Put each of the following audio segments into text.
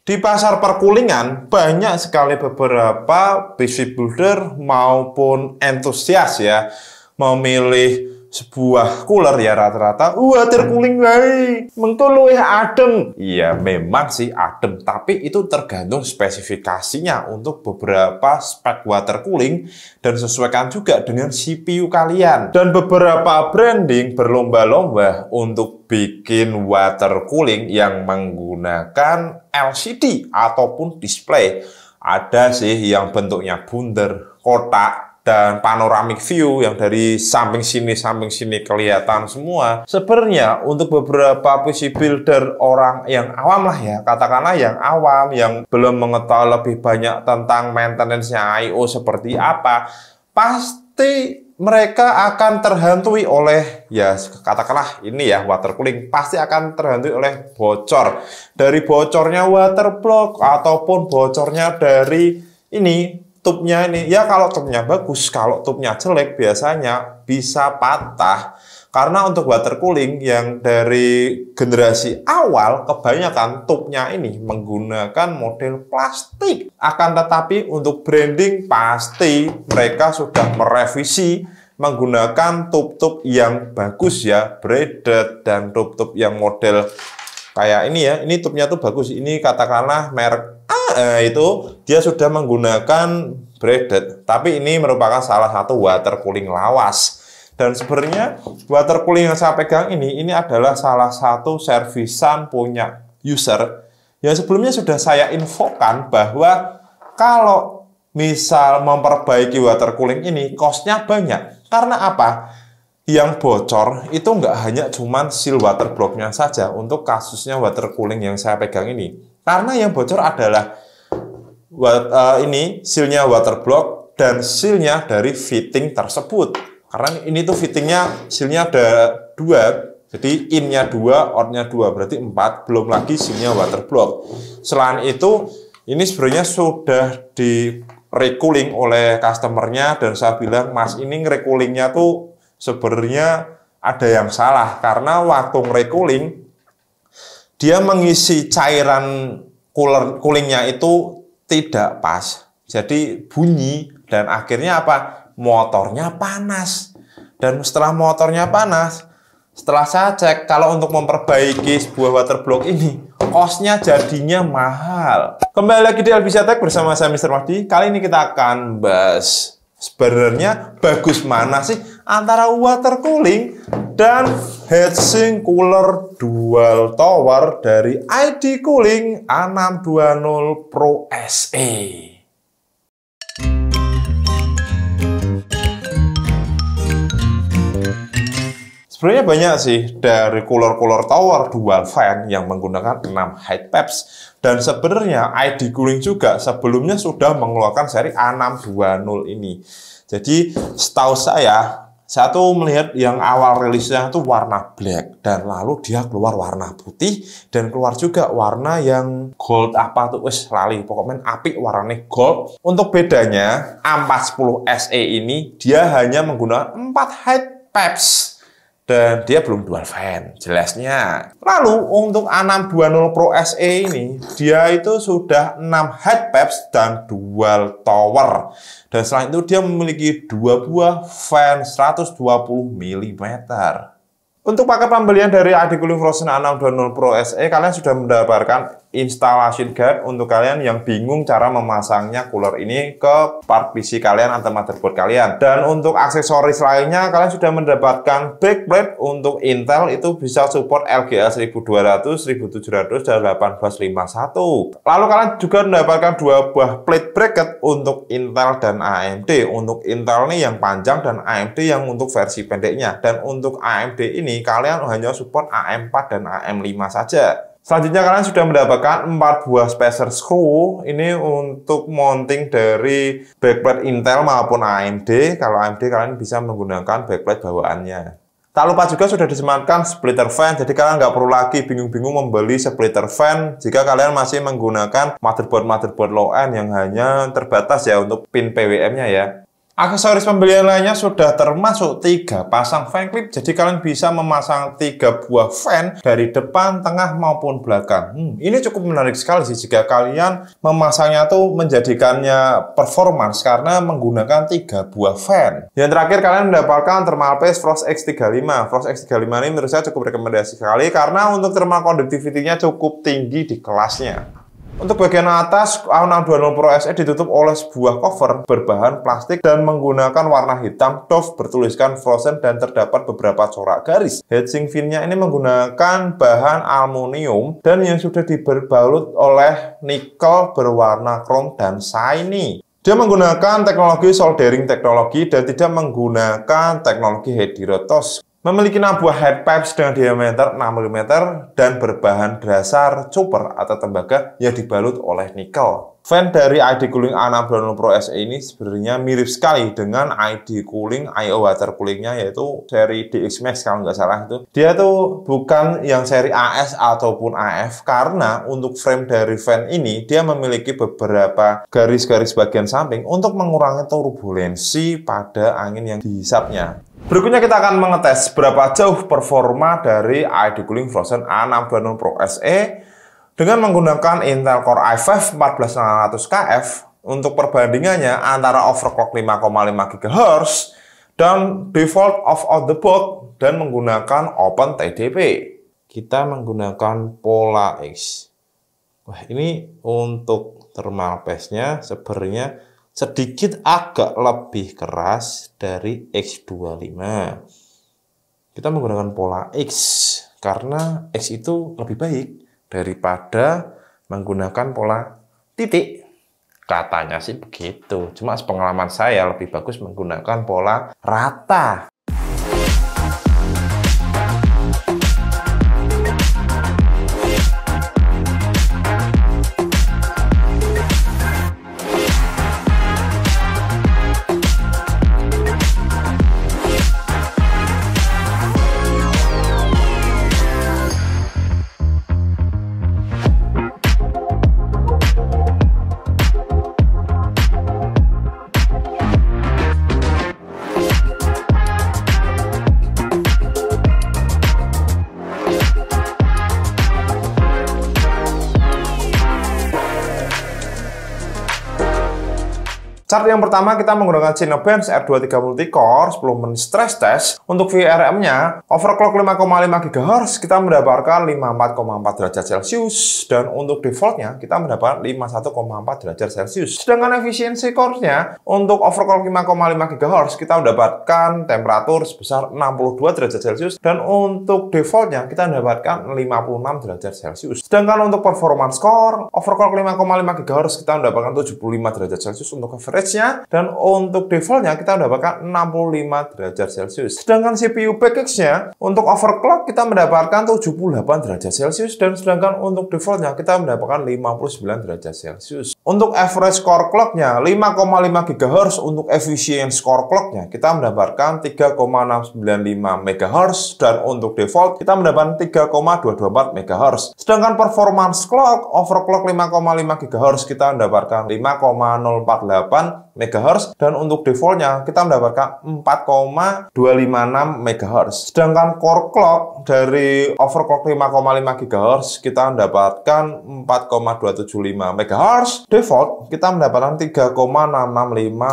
Di pasar perkulingan, banyak sekali beberapa PC builder maupun entusias ya memilih sebuah cooler ya rata-rata water cooling wae, mengko luwih adem. Iya, memang sih adem, tapi itu tergantung spesifikasinya untuk beberapa spek water cooling dan sesuaikan juga dengan CPU kalian. Dan beberapa branding berlomba-lomba untuk bikin water cooling yang menggunakan LCD ataupun display. Ada sih yang bentuknya bundar, kotak, dan panoramic view yang dari samping sini kelihatan semua. Sebenarnya untuk beberapa PC builder orang yang awam lah ya, katakanlah yang awam, yang belum mengetahui lebih banyak tentang maintenance-nya I/O seperti apa, pasti mereka akan terhantui oleh, ya katakanlah ini ya, water cooling, pasti akan terhantui oleh bocor. Dari bocornya water block ataupun bocornya dari ini, tubnya ini. Ya kalau tubnya bagus, kalau tubnya jelek biasanya bisa patah. Karena untuk water cooling yang dari generasi awal, kebanyakan tubnya ini menggunakan model plastik. Akan tetapi untuk branding pasti mereka sudah merevisi menggunakan tub-tub yang bagus ya, braided, dan tub-tub yang model kayak ini ya. Ini tubnya tuh bagus. Ini katakanlah merek itu dia sudah menggunakan braided, tapi ini merupakan salah satu water cooling lawas. Dan sebenarnya water cooling yang saya pegang ini adalah salah satu servisan punya user yang sebelumnya sudah saya infokan bahwa kalau misal memperbaiki water cooling ini cost-nya banyak. Karena apa? Yang bocor itu nggak hanya cuman seal water block-nya saja untuk kasusnya water cooling yang saya pegang ini. Karena yang bocor adalah ini seal-nya water block dan seal-nya dari fitting tersebut. Karena ini tuh fittingnya, seal-nya ada 2, jadi in-nya 2, out-nya 2, berarti 4, belum lagi seal-nya water block. Selain itu, ini sebenarnya sudah di recooling oleh customer-nya dan saya bilang, Mas, ini nge-recoolingnya tuh sebenarnya ada yang salah karena waktu nge-recooling dia mengisi cairan coolingnya itu tidak pas, jadi bunyi dan akhirnya apa? Motornya panas. Dan setelah motornya panas, setelah saya cek kalau untuk memperbaiki sebuah water block ini cost-nya jadinya mahal. Kembali lagi di Elvisia Tech bersama saya Mr. Mahdi. Kali ini kita akan bahas sebenarnya bagus mana sih antara water cooling dan heatsink cooler dual tower dari ID Cooling A620 Pro SE. Sebenarnya banyak sih dari cooler-cooler tower dual fan yang menggunakan 6 heat pipes. Dan sebenarnya ID Cooling juga sebelumnya sudah mengeluarkan seri A620 ini. Jadi setahu saya tuh melihat yang awal rilisnya itu warna black. Dan lalu dia keluar warna putih. Dan keluar juga warna yang gold apa tuh, wes lali. Pokoknya apik warnanya gold. Untuk bedanya A410 SE ini dia hanya menggunakan 4 heat pipes. Dan dia belum dual fan, jelasnya. Lalu untuk A620 Pro SE ini, dia itu sudah 6 heat pipes dan dual tower. Dan selain itu dia memiliki 2 buah fan 120 mm. Untuk paket pembelian dari ID Cooling Frozen A620 Pro SE, kalian sudah mendapatkan installation guide untuk kalian yang bingung cara memasangnya cooler ini ke part PC kalian atau motherboard kalian. Dan untuk aksesoris lainnya, kalian sudah mendapatkan backplate untuk Intel itu bisa support LGA 1200, 1700, dan 1851. Lalu kalian juga mendapatkan 2 buah plate bracket untuk Intel dan AMD. Untuk Intel nih yang panjang dan AMD yang untuk versi pendeknya. Dan untuk AMD ini kalian hanya support AM4 dan AM5 saja. Selanjutnya kalian sudah mendapatkan 4 buah spacer screw. Ini untuk mounting dari backplate Intel maupun AMD. Kalau AMD kalian bisa menggunakan backplate bawaannya. Tak lupa juga sudah disematkan splitter fan, jadi kalian nggak perlu lagi bingung-bingung membeli splitter fan jika kalian masih menggunakan motherboard low end yang hanya terbatas ya untuk pin PWM-nya ya. Aksesoris pembelian lainnya sudah termasuk 3 pasang fan clip, jadi kalian bisa memasang 3 buah fan dari depan, tengah maupun belakang. Ini cukup menarik sekali sih jika kalian memasangnya tuh menjadikannya performance karena menggunakan 3 buah fan. Yang terakhir kalian mendapatkan thermal paste Frost X35. Frost X35 ini menurut saya cukup rekomendasi sekali karena untuk thermal conductivity-nya cukup tinggi di kelasnya. Untuk bagian atas, A620 Pro SE ditutup oleh sebuah cover berbahan plastik dan menggunakan warna hitam doff bertuliskan Frozen dan terdapat beberapa corak garis. Heatsink fin-nya ini menggunakan bahan aluminium dan yang sudah dibalut oleh nikel berwarna chrome dan shiny. Dia menggunakan teknologi soldering teknologi dan tidak menggunakan teknologi Hedirotos. Memiliki 6 buah headpipes dengan diameter 6 mm dan berbahan dasar chopper atau tembaga yang dibalut oleh nikel. Fan dari ID Cooling A620 Pro SE ini sebenarnya mirip sekali dengan ID Cooling IO water coolingnya, yaitu seri DX Max kalau nggak salah itu. Dia tuh bukan yang seri AS ataupun AF karena untuk frame dari fan ini dia memiliki beberapa garis-garis bagian samping untuk mengurangi turbulensi pada angin yang dihisapnya. Berikutnya kita akan mengetes berapa jauh performa dari ID Cooling Frozen A620 Pro SE dengan menggunakan Intel Core i5 14900KF. Untuk perbandingannya antara overclock 5,5 GHz dan default out the box dan menggunakan OpenTDP. Kita menggunakan Pola X. Wah, ini untuk thermal paste-nya sebenarnya sedikit agak lebih keras dari X25. Kita menggunakan Pola X karena X itu lebih baik daripada menggunakan pola titik. Katanya sih begitu. Cuma sepengalaman saya lebih bagus menggunakan pola rata. Chart yang pertama kita menggunakan Cinebench R23 Multicore 10 menit stress test. Untuk VRM-nya overclock 5,5 GHz kita mendapatkan 54,4 derajat Celcius dan untuk defaultnya kita mendapatkan 51,4 derajat Celcius. Sedangkan efisiensi core-nya untuk overclock 5,5 GHz kita mendapatkan temperatur sebesar 62 derajat Celcius dan untuk defaultnya kita mendapatkan 56 derajat Celcius. Sedangkan untuk performance core overclock 5,5 GHz kita mendapatkan 75 derajat Celcius untuk average dan untuk defaultnya kita mendapatkan 65 derajat Celcius. Sedangkan CPU package-nya untuk overclock kita mendapatkan 78 derajat Celcius dan sedangkan untuk defaultnya kita mendapatkan 59 derajat Celcius. Untuk average core clock-nya 5,5 GHz, untuk efficiency core clock-nya kita mendapatkan 3,695 MHz dan untuk default kita mendapatkan 3,224 MHz. Sedangkan performance clock overclock 5,5 GHz kita mendapatkan 5,048 MHz dan untuk defaultnya kita mendapatkan 4,256 MHz. Sedangkan core clock dari overclock 5,5 GHz kita mendapatkan 4,275 MHz. Default kita mendapatkan 3,665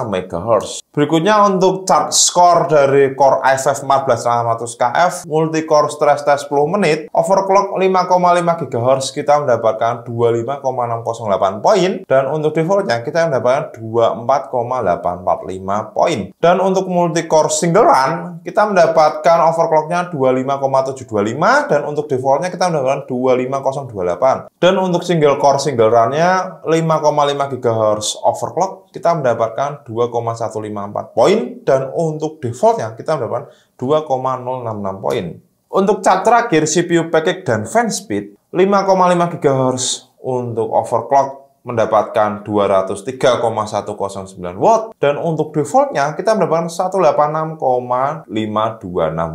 MHz. Berikutnya untuk chart score dari Core i5 14900KF multi-core stress test 10 menit overclock 5,5 GHz kita mendapatkan 25,608 poin dan untuk defaultnya kita mendapatkan 24,845 poin. Dan untuk multi-core single run kita mendapatkan overclocknya 25,725 dan untuk defaultnya kita mendapatkan 25028. Dan untuk single core single runnya 5,5 GHz overclock kita mendapatkan 2,154 poin dan untuk defaultnya kita mendapatkan 2,066 poin. Untuk chart terakhir CPU package dan fan speed 5,5 GHz untuk overclock mendapatkan 203,109 watt, dan untuk defaultnya kita mendapatkan 186,526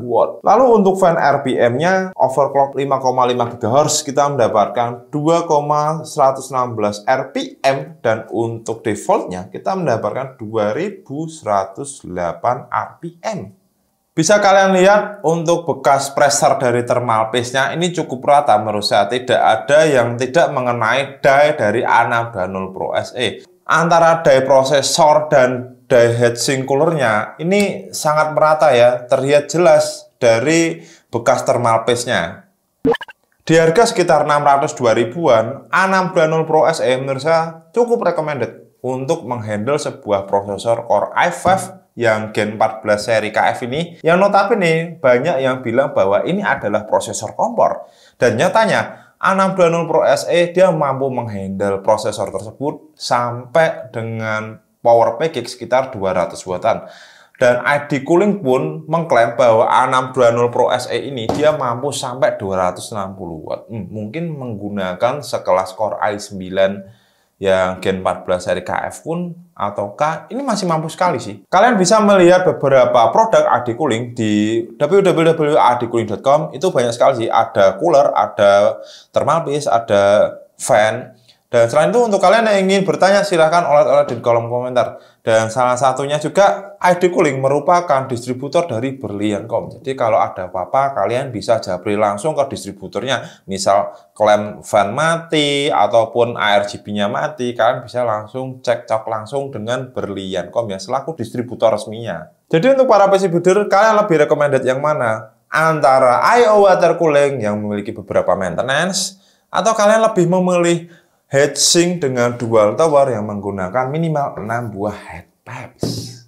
watt. Lalu untuk fan RPM-nya overclock 5,5 GHz kita mendapatkan 2,116 RPM, dan untuk defaultnya kita mendapatkan 2108 RPM. Bisa kalian lihat untuk bekas pressure dari thermal paste-nya ini cukup rata menurut saya. Tidak ada yang tidak mengenai die dari A620 Pro SE. Antara die prosesor dan die heatsink coolernya ini sangat merata ya. Terlihat jelas dari bekas thermal paste-nya. Di harga sekitar 602 ribuan, A620 Pro SE menurut saya cukup recommended untuk menghandle sebuah prosesor Core i5 yang Gen 14 seri KF ini, yang notabene banyak yang bilang bahwa ini adalah prosesor kompor. Dan nyatanya A620 Pro SE dia mampu menghandle prosesor tersebut sampai dengan power peak sekitar 200 wattan. Dan ID Cooling pun mengklaim bahwa A620 Pro SE ini dia mampu sampai 260 watt. Mungkin menggunakan sekelas Core i9 yang Gen 14 seri KF pun ataukah ini masih mampu sekali sih. Kalian bisa melihat beberapa produk AD Cooling di www.adcooling.com. Itu banyak sekali sih, ada cooler, ada thermal paste, ada fan. Dan selain itu untuk kalian yang ingin bertanya silahkan oleh di kolom komentar. Dan salah satunya juga AD Cooling merupakan distributor dari Berlian.com. Jadi kalau ada apa-apa kalian bisa japri langsung ke distributornya. Misal klem fan mati ataupun ARGB-nya mati, kalian bisa langsung cek-cok langsung dengan Berlian.com ya selaku distributor resminya. Jadi untuk para PC builder kalian lebih recommended yang mana? Antara IO water cooling yang memiliki beberapa maintenance, atau kalian lebih memilih heatsink dengan dual tower yang menggunakan minimal 6 buah head pipes?